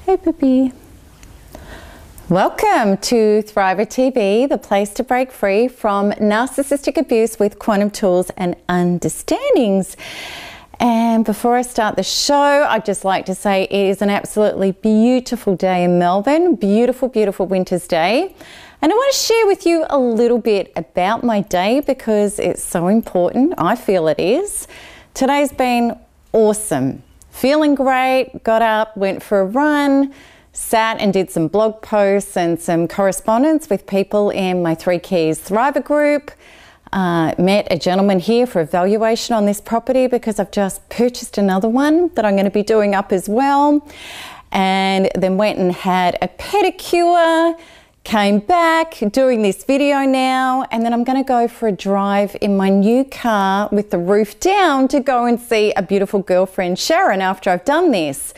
Hey, Pippi. Welcome to Thriver TV, the place to break free from narcissistic abuse with quantum tools and understandings. And before I start the show, I'd just like to say it is an absolutely beautiful day in Melbourne. Beautiful, beautiful winter's day. And I want to share with you a little bit about my day because it's so important. I feel it is. Today's been awesome. Feeling great, got up, went for a run, sat and did some blog posts and some correspondence with people in my 3 Keys Thriver group. Met a gentleman here for evaluation on this property because I've just purchased another one that I'm going to be doing up as well. And then went and had a pedicure, came back, doing this video now, and then I'm going to go for a drive in my new car with the roof down to go and see a beautiful girlfriend, Sharon, after I've done this.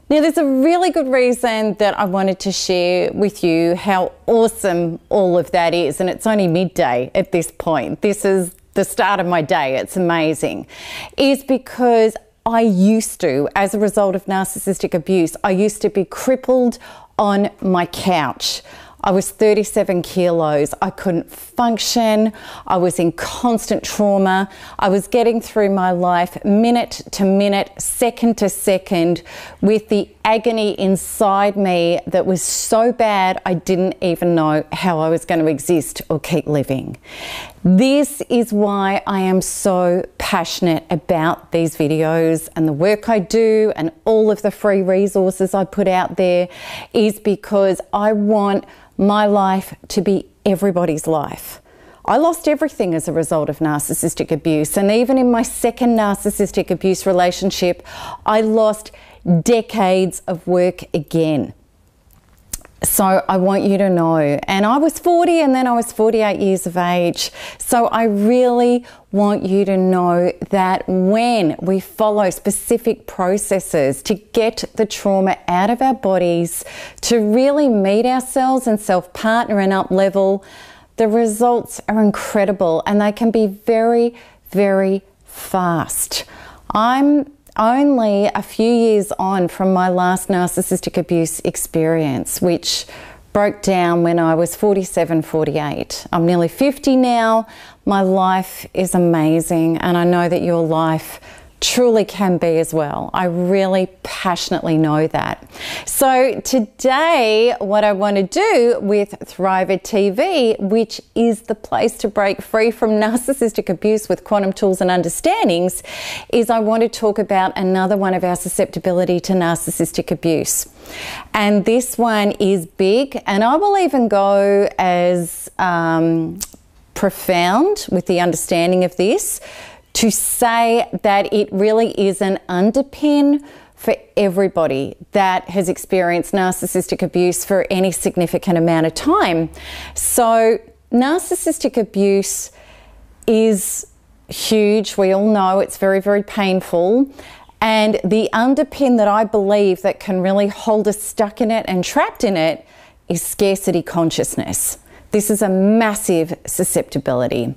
Now, there's a really good reason that I wanted to share with you how awesome all of that is, and it's only midday at this point. This is the start of my day. It's amazing. Is because I used to, as a result of narcissistic abuse, I used to be crippled on my couch. I was 37 kilos. I couldn't function. I was in constant trauma. I was getting through my life minute to minute, second to second, with the agony inside me that was so bad I didn't even know how I was going to exist or keep living. This is why I am so passionate about these videos and the work I do and all of the free resources I put out there, is because I want my life to be everybody's life. I lost everything as a result of narcissistic abuse, and even in my second narcissistic abuse relationship, I lost decades of work again. So I want you to know, and I was 40 and then I was 48 years of age. So I really want you to know that when we follow specific processes to get the trauma out of our bodies, to really meet ourselves and self-partner and up-level, the results are incredible and they can be very, very fast. I'm only a few years on from my last narcissistic abuse experience, which broke down when I was 47, 48. I'm nearly 50 now. My life is amazing, and I know that your life truly can be as well. I really passionately know that. So today, what I want to do with Thriver TV, which is the place to break free from narcissistic abuse with quantum tools and understandings, is I want to talk about another one of our susceptibility to narcissistic abuse. And this one is big, and I will even go as profound with the understanding of this, to say that it really is an underpin for everybody that has experienced narcissistic abuse for any significant amount of time. So narcissistic abuse is huge. We all know it's very, very painful. And the underpin that I believe that can really hold us stuck in it and trapped in it is scarcity consciousness. This is a massive susceptibility,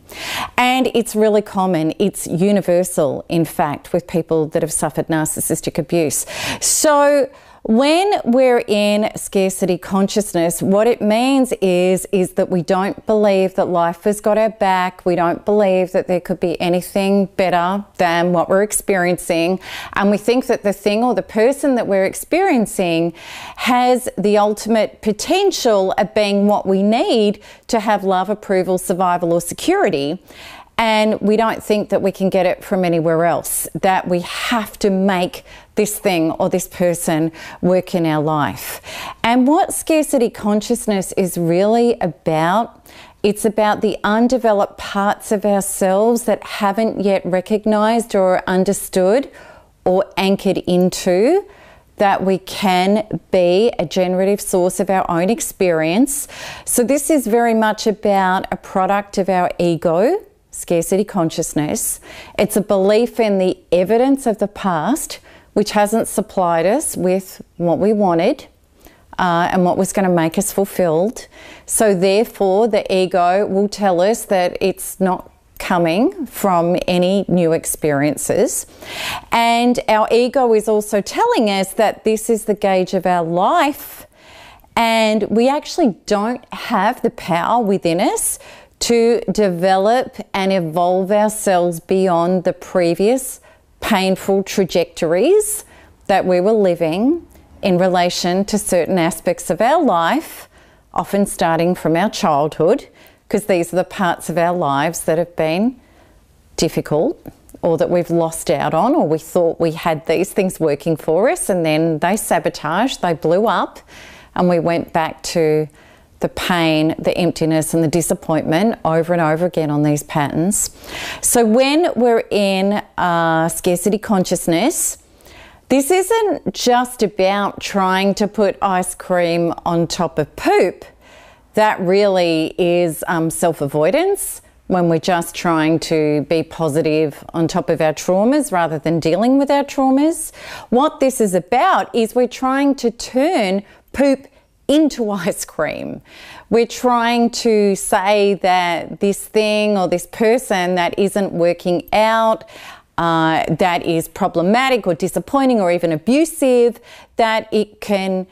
and it's really common. It's universal, in fact, with people that have suffered narcissistic abuse. So when we're in scarcity consciousness, what it means is that we don't believe that life has got our back. We don't believe that there could be anything better than what we're experiencing. And we think that the thing or the person that we're experiencing has the ultimate potential of being what we need to have love, approval, survival, or security. And we don't think that we can get it from anywhere else, that we have to make this thing or this person work in our life. And what scarcity consciousness is really about, it's about the undeveloped parts of ourselves that haven't yet recognized or understood or anchored into that we can be a generative source of our own experience. So this is very much about a product of our ego, scarcity consciousness. It's a belief in the evidence of the past, which hasn't supplied us with what we wanted and what was going to make us fulfilled. So therefore, the ego will tell us that it's not coming from any new experiences. And our ego is also telling us that this is the gauge of our life, and we actually don't have the power within us to develop and evolve ourselves beyond the previous painful trajectories that we were living in relation to certain aspects of our life, often starting from our childhood, because these are the parts of our lives that have been difficult, or that we've lost out on, or we thought we had these things working for us and then they sabotaged, they blew up, and we went back to the pain, the emptiness and the disappointment over and over again on these patterns. So when we're in scarcity consciousness, this isn't just about trying to put ice cream on top of poop. That really is self-avoidance, when we're just trying to be positive on top of our traumas rather than dealing with our traumas. What this is about is we're trying to turn poop into ice cream. We're trying to say that this thing or this person that isn't working out, that is problematic or disappointing or even abusive, that it can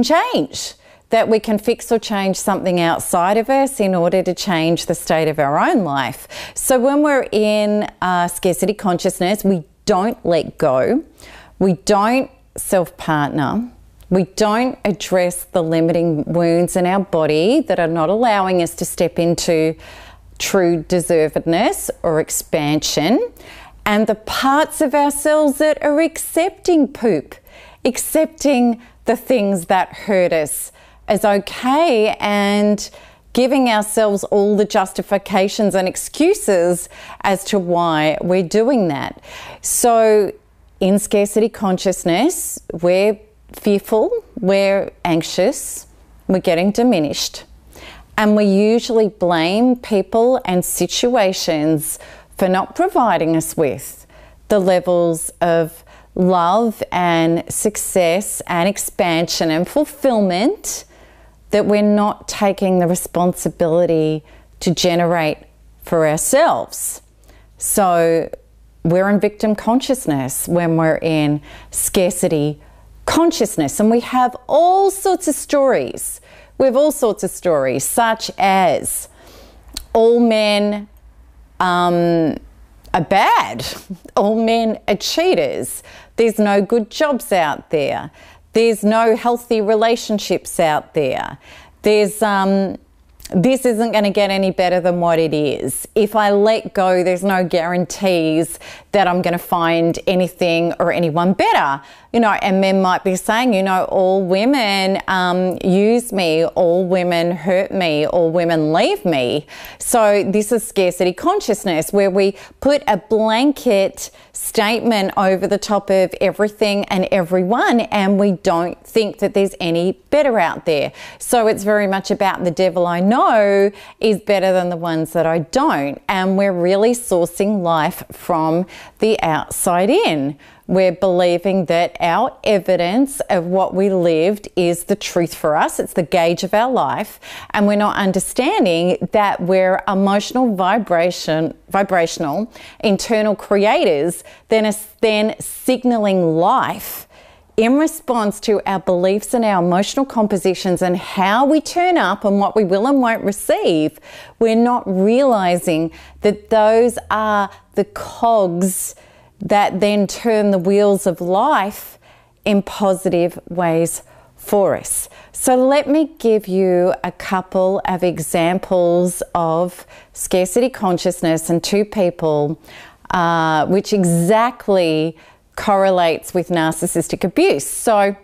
change, that we can fix or change something outside of us in order to change the state of our own life. So when we're in scarcity consciousness, we don't let go, we don't self-partner, we don't address the limiting wounds in our body that are not allowing us to step into true deservedness or expansion, and the parts of ourselves that are accepting poop, accepting the things that hurt us as okay, and giving ourselves all the justifications and excuses as to why we're doing that. So in scarcity consciousness, we're fearful, we're anxious, we're getting diminished, and we usually blame people and situations for not providing us with the levels of love and success and expansion and fulfillment that we're not taking the responsibility to generate for ourselves. So we're in victim consciousness when we're in scarcity consciousness, and we have all sorts of stories. We have all sorts of stories, such as all men are bad, all men are cheaters, there's no good jobs out there, there's no healthy relationships out there, there's this isn't going to get any better than what it is. If I let go, there's no guarantees that I'm going to find anything or anyone better. You know, and men might be saying, you know, all women use me, all women hurt me, all women leave me. So this is scarcity consciousness, where we put a blanket statement over the top of everything and everyone, and we don't think that there's any better out there. So it's very much about the devil I know is better than the ones that I don't. And we're really sourcing life from the outside in. We're believing that our evidence of what we lived is the truth for us. It's the gauge of our life. And we're not understanding that we're emotional, vibrational, internal creators, then signaling life in response to our beliefs and our emotional compositions and how we turn up and what we will and won't receive. We're not realizing that those are the cogs that then turn the wheels of life in positive ways for us. So let me give you a couple of examples of scarcity consciousness and two people which exactly correlates with narcissistic abuse. So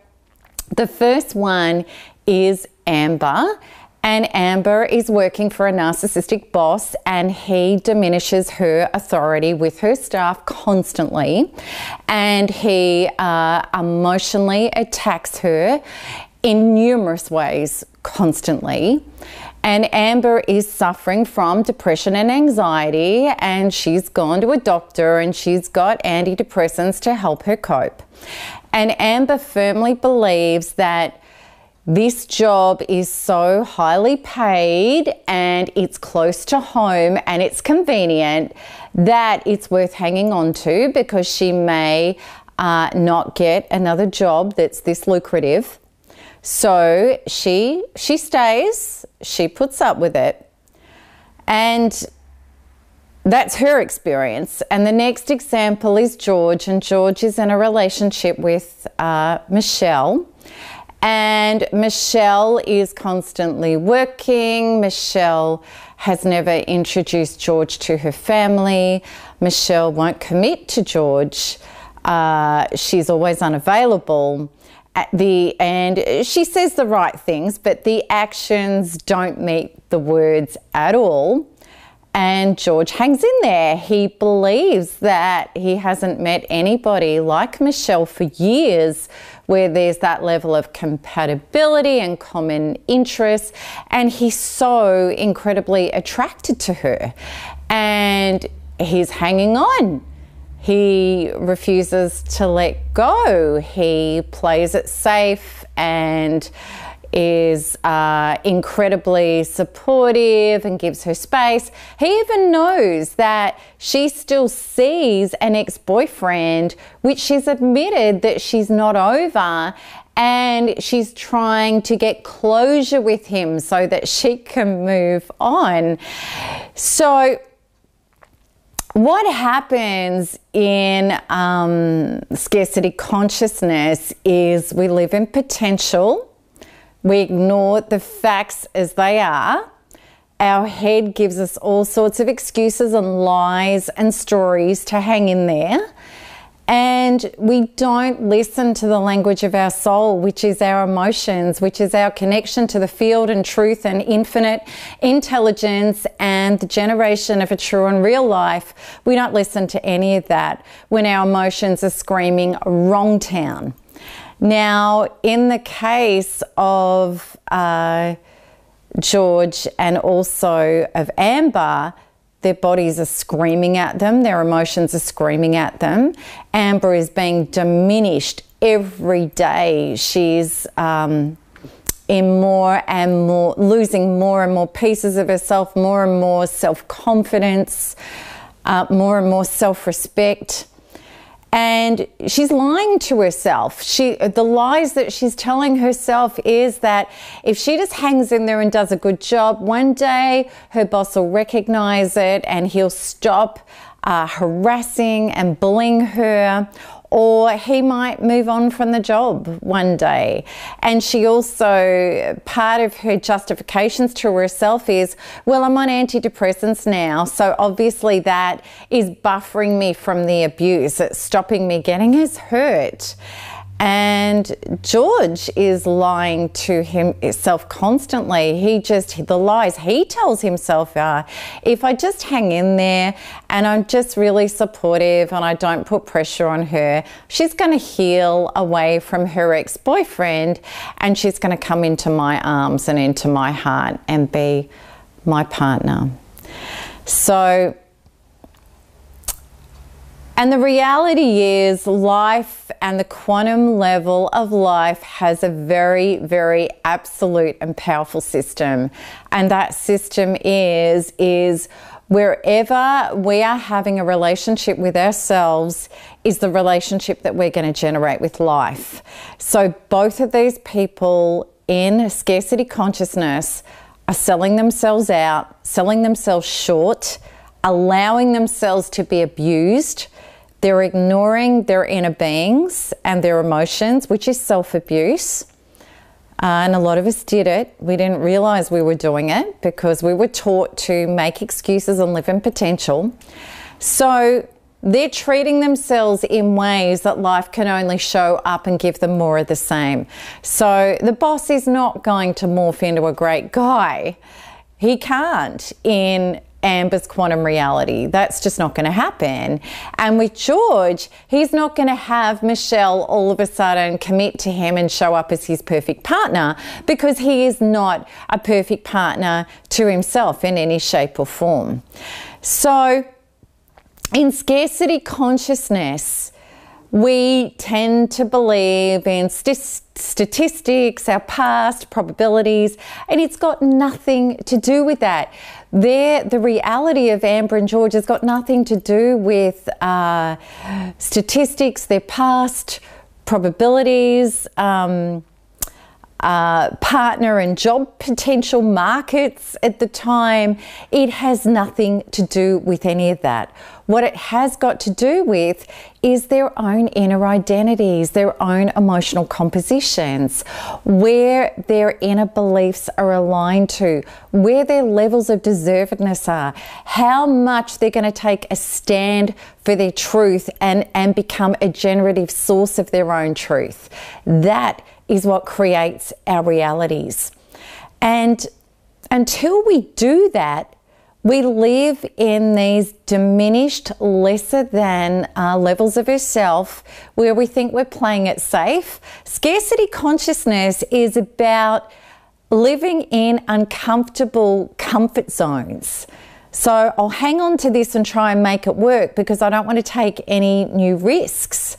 the first one is Amber. And Amber is working for a narcissistic boss, and he diminishes her authority with her staff constantly, and he emotionally attacks her in numerous ways constantly. And Amber is suffering from depression and anxiety, and she's gone to a doctor and she's got antidepressants to help her cope. And Amber firmly believes that this job is so highly paid and it's close to home and it's convenient that it's worth hanging on to, because she may not get another job that's this lucrative. So she stays, she puts up with it, and that's her experience. And the next example is George, and George is in a relationship with Michelle. And Michelle is constantly working. Michelle has never introduced George to her family. Michelle won't commit to George. She's always unavailable. And she says the right things, but the actions don't meet the words at all. And George hangs in there. He believes that he hasn't met anybody like Michelle for years, where there's that level of compatibility and common interests, and he's so incredibly attracted to her. And he's hanging on. He refuses to let go. He plays it safe and is incredibly supportive and gives her space. He even knows that she still sees an ex-boyfriend, which she's admitted that she's not over, and she's trying to get closure with him so that she can move on. So what happens in scarcity consciousness is we live in potential. We ignore the facts as they are. Our head gives us all sorts of excuses and lies and stories to hang in there. And we don't listen to the language of our soul, which is our emotions, which is our connection to the field and truth and infinite intelligence and the generation of a true and real life. We don't listen to any of that when our emotions are screaming wrong town. Now, in the case of George and also of Amber, their bodies are screaming at them, their emotions are screaming at them. Amber is being diminished every day. She's in more and more, losing more and more pieces of herself, more and more self-confidence, more and more self-respect. And she's lying to herself. The lies that she's telling herself is that if she just hangs in there and does a good job, one day her boss will recognize it and he'll stop harassing and bullying her, or he might move on from the job one day. And she also, part of her justifications to herself is, well, I'm on antidepressants now, so obviously that is buffering me from the abuse. It's stopping me getting as hurt. And George is lying to himself constantly. The lies he tells himself are, if I just hang in there and I'm just really supportive and I don't put pressure on her, she's going to heal away from her ex-boyfriend and she's going to come into my arms and into my heart and be my partner. So, and the reality is life and the quantum level of life has a very, very absolute and powerful system. And that system is wherever we are having a relationship with ourselves is the relationship that we're going to generate with life. So both of these people in scarcity consciousness are selling themselves out, selling themselves short, allowing themselves to be abused. They're ignoring their inner beings and their emotions, which is self-abuse. And a lot of us did it. We didn't realize we were doing it because we were taught to make excuses and live in potential. So they're treating themselves in ways that life can only show up and give them more of the same. So the boss is not going to morph into a great guy. He can't in Amber's quantum reality. That's just not going to happen. And with George, he's not going to have Michelle all of a sudden commit to him and show up as his perfect partner, because he is not a perfect partner to himself in any shape or form. So in scarcity consciousness, we tend to believe in statistics, our past, probabilities, and it's got nothing to do with that. The reality of Amber and George has got nothing to do with statistics, their past, probabilities, partner and job potential, markets at the time. It has nothing to do with any of that. What it has got to do with is their own inner identities, their own emotional compositions, where their inner beliefs are aligned to, where their levels of deservedness are, how much they're going to take a stand for their truth and become a generative source of their own truth. That is what creates our realities. And until we do that, we live in these diminished, lesser than levels of ourself where we think we're playing it safe. Scarcity consciousness is about living in uncomfortable comfort zones. So I'll hang on to this and try and make it work because I don't want to take any new risks.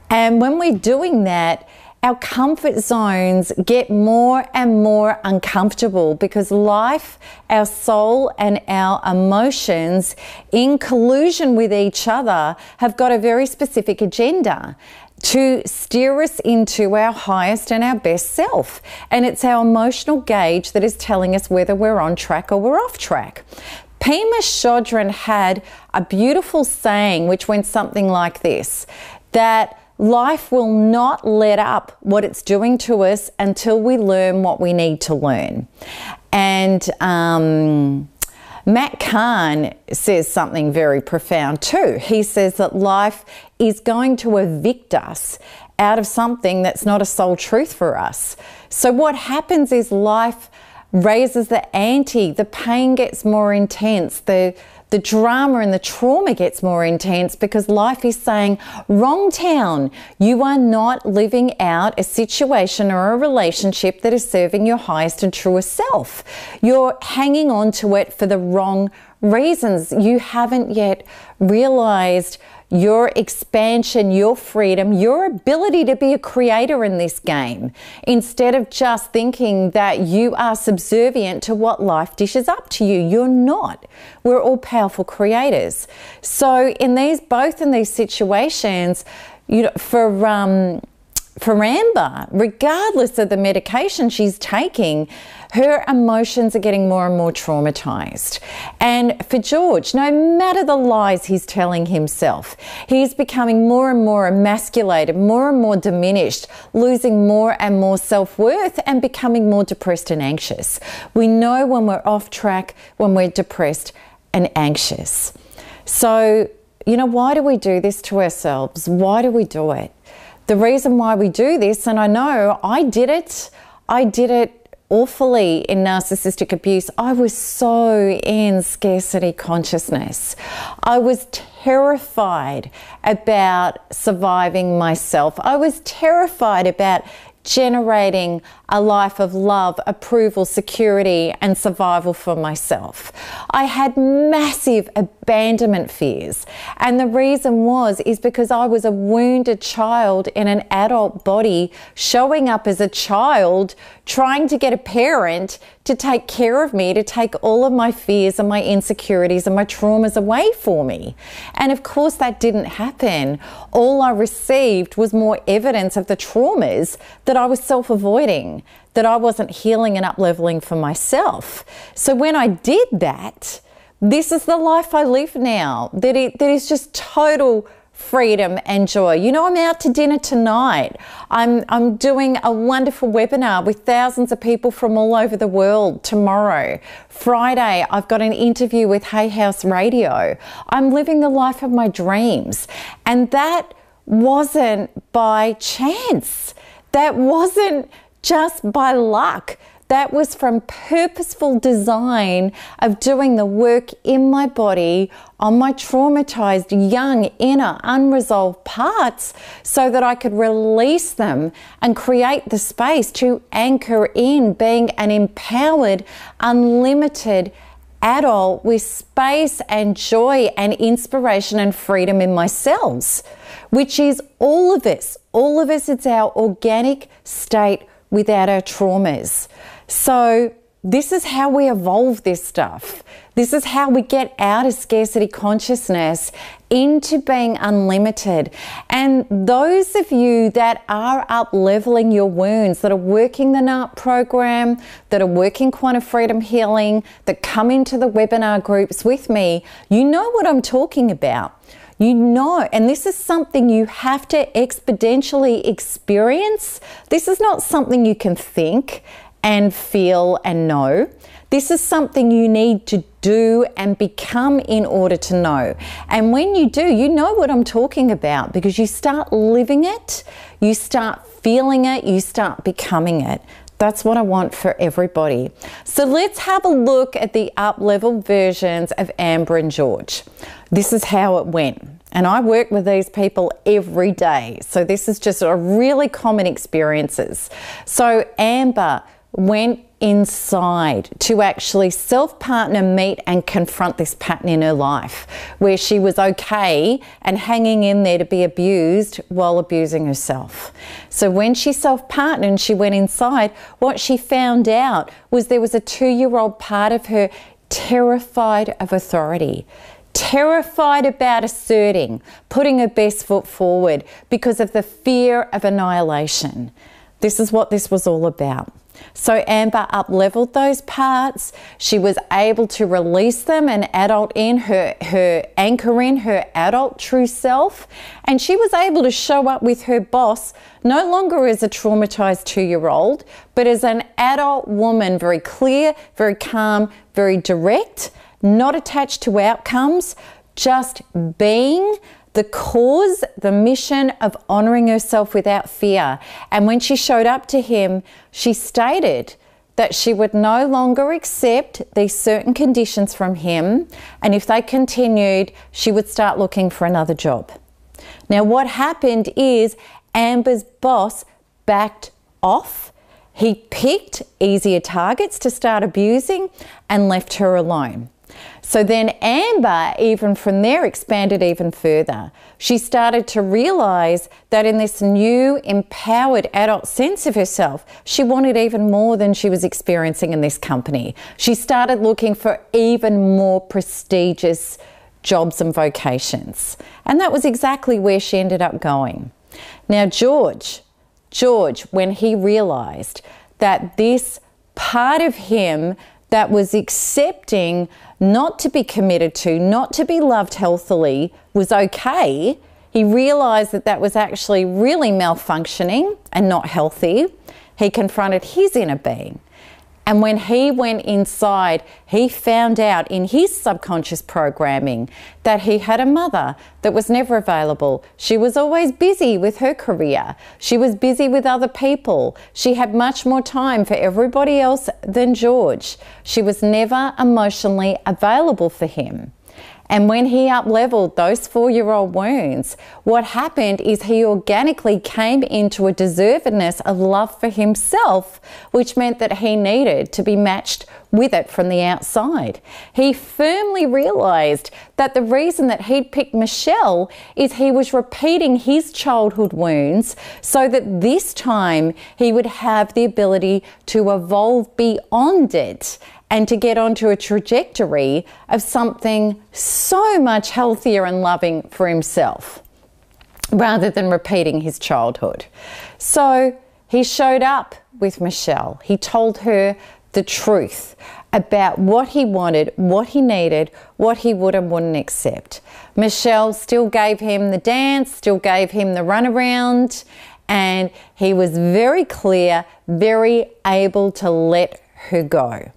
And when we're doing that, our comfort zones get more and more uncomfortable because life, our soul, and our emotions, in collusion with each other, have got a very specific agenda to steer us into our highest and our best self. And it's our emotional gauge that is telling us whether we're on track or we're off track. Pema Chodron had a beautiful saying which went something like this, that life will not let up what it's doing to us until we learn what we need to learn. And Matt Kahn says something very profound too. He says that life is going to evict us out of something that's not a soul truth for us. So what happens is life raises the ante, the pain gets more intense, the drama and the trauma gets more intense because life is saying, wrong town, you are not living out a situation or a relationship that is serving your highest and truest self. You're hanging on to it for the wrong reasons. You haven't yet realized your expansion, your freedom, your ability to be a creator in this game, instead of just thinking that you are subservient to what life dishes up to you. You're not. We're all powerful creators. So in both in these situations, you know, for Amber, regardless of the medication she's taking, her emotions are getting more and more traumatized. And for George, no matter the lies he's telling himself, he's becoming more and more emasculated, more and more diminished, losing more and more self-worth and becoming more depressed and anxious. We know when we're off track, when we're depressed and anxious. So, you know, why do we do this to ourselves? Why do we do it? The reason why we do this, and I know I did it awfully in narcissistic abuse. I was so in scarcity consciousness. I was terrified about surviving myself. I was terrified about generating a life of love, approval, security, and survival for myself. I had massive abandonment fears. And the reason is because I was a wounded child in an adult body, showing up as a child, trying to get a parent to take care of me, to take all of my fears and my insecurities and my traumas away for me. And of course that didn't happen. All I received was more evidence of the traumas that I was self-avoiding, that I wasn't healing and up-leveling for myself. So when I did that, this is the life I live now, that is just total freedom and joy. You know, I'm out to dinner tonight. I'm doing a wonderful webinar with thousands of people from all over the world tomorrow. Friday, I've got an interview with Hay House Radio. I'm living the life of my dreams. And that wasn't by chance. That wasn't just by luck. That was from purposeful design of doing the work in my body on my traumatized, young, inner, unresolved parts so that I could release them and create the space to anchor in being an empowered, unlimited, adult with space and joy and inspiration and freedom in my cells, which is all of us. All of us, it's our organic state without our traumas. So this is how we evolve this stuff. This is how we get out of scarcity consciousness into being unlimited. And those of you that are up-leveling your wounds, that are working the NARP program, that are working quantum freedom healing, that come into the webinar groups with me, you know what I'm talking about. You know, and this is something you have to exponentially experience. This is not something you can think and feel and know. This is something you need to do and become in order to know. And when you do, you know what I'm talking about, because you start living it, you start feeling it, you start becoming it. That's what I want for everybody. So let's have a look at the up-level versions of Amber and George. This is how it went. And I work with these people every day. So this is just a really common experiences. So Amber went inside to actually self-partner, meet and confront this pattern in her life where she was okay and hanging in there to be abused while abusing herself. So when she self-partnered and she went inside, what she found out was there was a 2-year-old part of her terrified of authority, terrified about asserting, putting her best foot forward because of the fear of annihilation. This is what this was all about. So Amber up-leveled those parts. She was able to release them and adult in her anchor in her adult true self. And she was able to show up with her boss no longer as a traumatized 2-year-old, but as an adult woman, very clear, very calm, very direct, not attached to outcomes, just being the cause, the mission of honoring herself without fear. And when she showed up to him, she stated that she would no longer accept these certain conditions from him. And if they continued, she would start looking for another job. Now, what happened is Amber's boss backed off. He picked easier targets to start abusing and left her alone. So then Amber, even from there, expanded even further. She started to realize that in this new empowered adult sense of herself, she wanted even more than she was experiencing in this company. She started looking for even more prestigious jobs and vocations. And that was exactly where she ended up going. Now, George, when he realized that this part of him that was accepting not to be committed to, not to be loved healthily, was okay, he realized that that was actually really malfunctioning and not healthy. He confronted his inner being. And when he went inside, he found out in his subconscious programming that he had a mother that was never available. She was always busy with her career. She was busy with other people. She had much more time for everybody else than George. She was never emotionally available for him. And when he up-leveled those 4-year-old wounds, what happened is he organically came into a deservedness of love for himself, which meant that he needed to be matched with it from the outside. He firmly realized that the reason that he'd picked Michelle is he was repeating his childhood wounds so that this time he would have the ability to evolve beyond it and to get onto a trajectory of something so much healthier and loving for himself, rather than repeating his childhood. So he showed up with Michelle. He told her the truth about what he wanted, what he needed, what he would and wouldn't accept. Michelle still gave him the dance, still gave him the runaround, and he was very clear, very able to let her go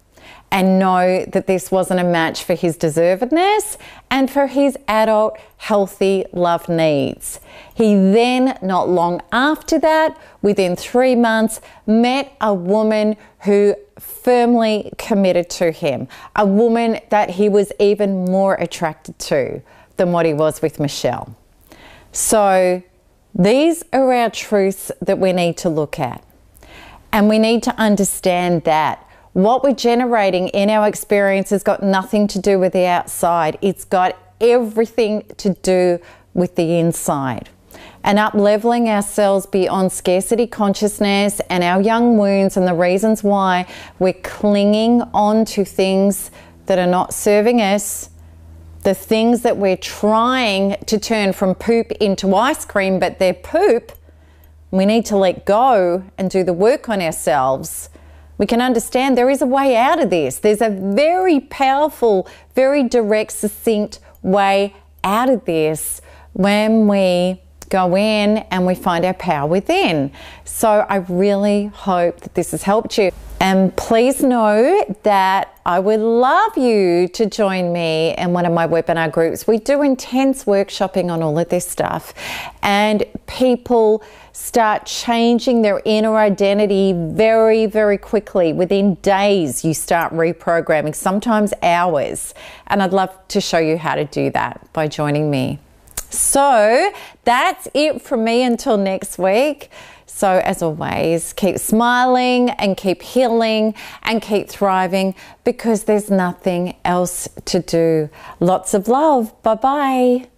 and know that this wasn't a match for his deservedness and for his adult, healthy love needs. He then, not long after that, within 3 months, met a woman who firmly committed to him, a woman that he was even more attracted to than what he was with Michelle. So these are our truths that we need to look at. And we need to understand that What we're generating in our experience has got nothing to do with the outside. It's got everything to do with the inside. And up-leveling ourselves beyond scarcity consciousness and our young wounds and the reasons why we're clinging on to things that are not serving us, the things that we're trying to turn from poop into ice cream, but they're poop, we need to let go and do the work on ourselves. We can understand there is a way out of this. There's a very powerful, very direct, succinct way out of this when we go in and we find our power within. So I really hope that this has helped you. And please know that I would love you to join me in one of my webinar groups. We do intense workshopping on all of this stuff, and people start changing their inner identity very, very quickly. Within days, you start reprogramming, sometimes hours. And I'd love to show you how to do that by joining me. So that's it from me until next week. So as always, keep smiling and keep healing and keep thriving, because there's nothing else to do. Lots of love. Bye-bye.